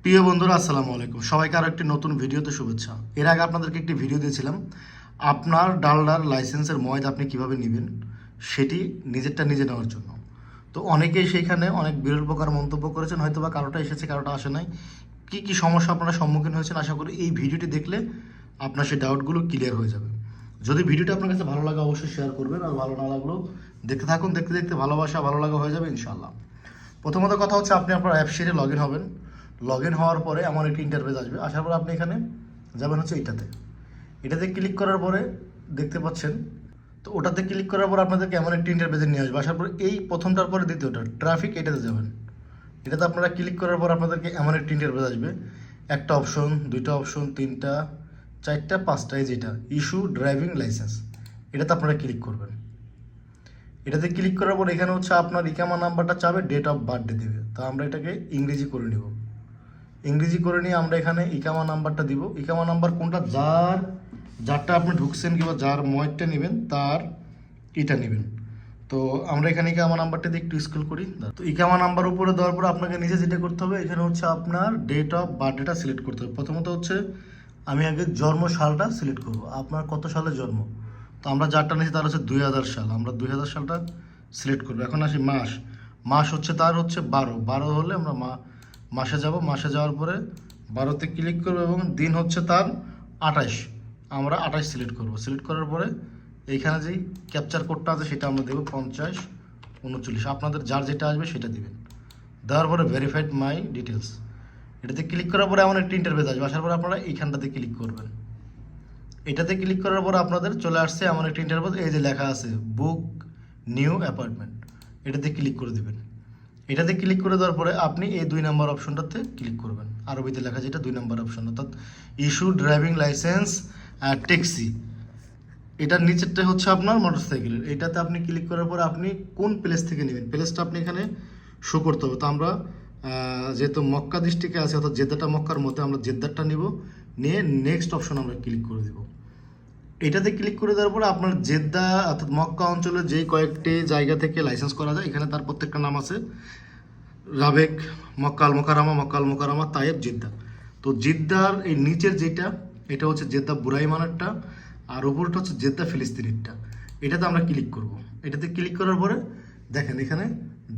প্রিয় বন্ধুরা, আসসালামু আলাইকুম। সবাইকে আরও একটি নতুন ভিডিওতে শুভেচ্ছা। এর আগে আপনাদেরকে একটি ভিডিও দিয়েছিলাম আপনার ডালডার লাইসেন্সের ময়দা আপনি কিভাবে নেবেন সেটি নিজেরটা নিজে নেওয়ার জন্য। তো অনেকেই সেইখানে অনেক বিরল প্রকার মন্তব্য করেছেন, হয়তো বা কারোটা এসেছে কারোটা আসে নাই। কী কী সমস্যা আপনারা সম্মুখীন হয়েছেন, আশা করি এই ভিডিওটি দেখলে আপনার সেই ডাউটগুলো ক্লিয়ার হয়ে যাবে। যদি ভিডিওটি আপনার কাছে ভালো লাগে অবশ্যই শেয়ার করবেন, আর ভালো না লাগলেও দেখতে থাকুন, দেখতে দেখতে ভালোবাসা ভালো লাগা হয়ে যাবে ইনশাআল্লাহ। প্রথমত কথা হচ্ছে, আপনি আপনার অ্যাপসিটে লগ ইন হবেন। লগ ইন হওয়ার পরে এমন একটি ইন্টারফেস আসবে, আসার পরে আপনি এখানে যাবেন হচ্ছে এটাতে ক্লিক করার পরে দেখতে পাচ্ছেন। তো ওটাতে ক্লিক করার পর আপনাদেরকে এমন একটি ইন্টারফেসে নিয়ে আসবে। আসার পরে এই প্রথমটার পরে দ্বিতীয়টা ট্রাফিক, এটাতে যাবেন। এটাতে আপনারা ক্লিক করার পর আপনাদেরকে এমন একটি ইন্টারফেস আসবে, একটা অপশন, দুইটা অপশন, তিনটা, চারটা, পাঁচটা, এই যেটা ইস্যু ড্রাইভিং লাইসেন্স, এটাতে আপনারা ক্লিক করবেন। এটাতে ক্লিক করার পর এখানে হচ্ছে আপনার ইকামা নাম্বারটা চাবে, ডেট অফ বার্থডে দেবে। তো আমরা এটাকে ইংরেজি করে নিব। ইংরেজি করে নিয়ে আমরা এখানে ইকামা নাম্বারটা দিব। ইকামা নাম্বার কোনটা, যারটা আপনি ঢুকছেন কিংবা যার ময়টা নেবেন তার এটা নেবেন। তো আমরা এখানে ইকামা নাম্বারটা দিয়ে একটু স্ক্রল করি। তো ইকামা নাম্বার উপরে দেওয়ার পর আপনাকে নিজে যেটা করতে হবে, এখানে হচ্ছে আপনার ডেট অফ বার্থডেটা সিলেক্ট করতে হবে। প্রথমত হচ্ছে আমি আগে জন্ম সালটা সিলেক্ট করব, আপনার কত সালে জন্ম। তো আমরা যারটা নিয়েছি তার হচ্ছে 2000 সাল, আমরা 2000 সালটা সিলেক্ট করবো। এখন আসি মাস হচ্ছে তার হচ্ছে 12 হলে আমরা মাসে যাব। মাসে যাওয়ার পরে 12তে ক্লিক করবো এবং দিন হচ্ছে তার 28, আমরা 28 সিলেক্ট করব। সিলেক্ট করার পরে এইখানে যেই ক্যাপচার কোডটা আছে সেটা আমরা দেবো 5039। আপনাদের যার যেটা আসবে সেটা দিবেন। দেওয়ার পরে ভেরিফাইড মাই ডিটেলস, এটাতে ক্লিক করার পরে এমন একটা ইন্টারফেস আসবে। আসার পরে আপনারা এইখানটাতে ক্লিক করবেন। এটাতে ক্লিক করার পর আপনাদের চলে আসছে এমন একটা ইন্টারফেস, এই যে লেখা আছে বুক নিউ অ্যাপার্টমেন্ট, এটাতে ক্লিক করে দেবেন। এটাতে ক্লিক করে দেওয়ার পরে আপনি এই 2 নম্বর অপশনটাতে ক্লিক করবেন। আরবিতে লেখা যেটা 2 নম্বর অপশন, অর্থাৎ ইস্যু ড্রাইভিং লাইসেন্স ট্যাক্সি, এটার নিচেরটা হচ্ছে আপনার মোটরসাইকেলের। এটাতে আপনি ক্লিক করার পর আপনি কোন প্লেস থেকে নেবেন, প্লেসটা আপনি এখানে শো করতে হবে। তো আমরা যেহেতু মক্কা ডিস্ট্রিক্টে আছে, অর্থাৎ জেদ্দাটা মক্কার মধ্যে, আমরা জেদ্দারটা নিব। নিয়ে নেক্সট অপশন আমরা ক্লিক করে দেব। এটাতে ক্লিক করে দেওয়ার পরে আপনার জেদ্দা অর্থাৎ মক্কা অঞ্চলের যেই কয়েকটি জায়গা থেকে লাইসেন্স করা যায়, এখানে তার প্রত্যেকটা নাম আছে, রাবেক, মক্কাল মোকাররমা, তায়েব, জিদ্দা। তো জিদ্দার এই নিচের যেটা, এটা হচ্ছে জেদ্দা বুরাইমানেরটা, আর উপরটা হচ্ছে জেদ্দা ফিলিস্তিনিরটা। এটাতে আমরা ক্লিক করব। এটাতে ক্লিক করার পরে দেখেন এখানে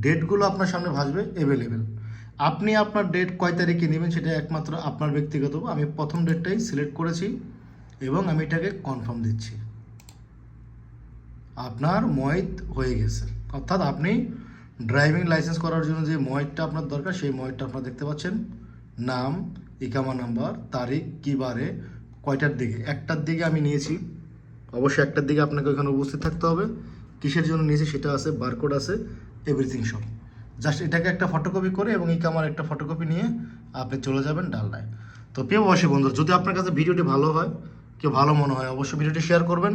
ডেটগুলো আপনার সামনে ভাসবে অ্যাভেলেবেল। আপনি আপনার ডেট কয় তারিখে নেবেন সেটা একমাত্র আপনার ব্যক্তিগত। আমি প্রথম ডেটটাই সিলেক্ট করেছি এবং আমি এটাকে কনফার্ম দিচ্ছি। আপনার ময়েত হয়ে গেছে, অর্থাৎ আপনি ড্রাইভিং লাইসেন্স করার জন্য যে ময়েটটা আপনার দরকার সেই ময়েটটা আপনারা দেখতে পাচ্ছেন। নাম, ইকামা নাম্বার, তারিখ, কী বারে, কয়টার দিকে, 1টার দিকে আমি নিয়েছি। অবশ্যই 1টার দিকে আপনাকে ওইখানে উপস্থিত থাকতে হবে। কিসের জন্য নিয়েছি সেটা আছে, বারকোড আছে, এভরিথিং সব। জাস্ট এটাকে একটা ফটোকপি করে এবং ইকামার একটা ফটোকপি নিয়ে আপনি চলে যাবেন ডালডায়। তো প্রিয় প্রবাসী বন্ধু, যদি আপনার কাছে ভিডিওটি ভালো হয়, কেউ ভালো মনে হয়, অবশ্যই ভিডিওটি শেয়ার করবেন,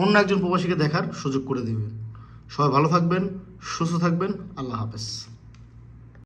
অন্য একজন প্রবাসীকে দেখার সুযোগ করে দিবেন। সবাই ভালো থাকবেন, সুস্থ থাকবেন, আল্লাহ হাফেজ।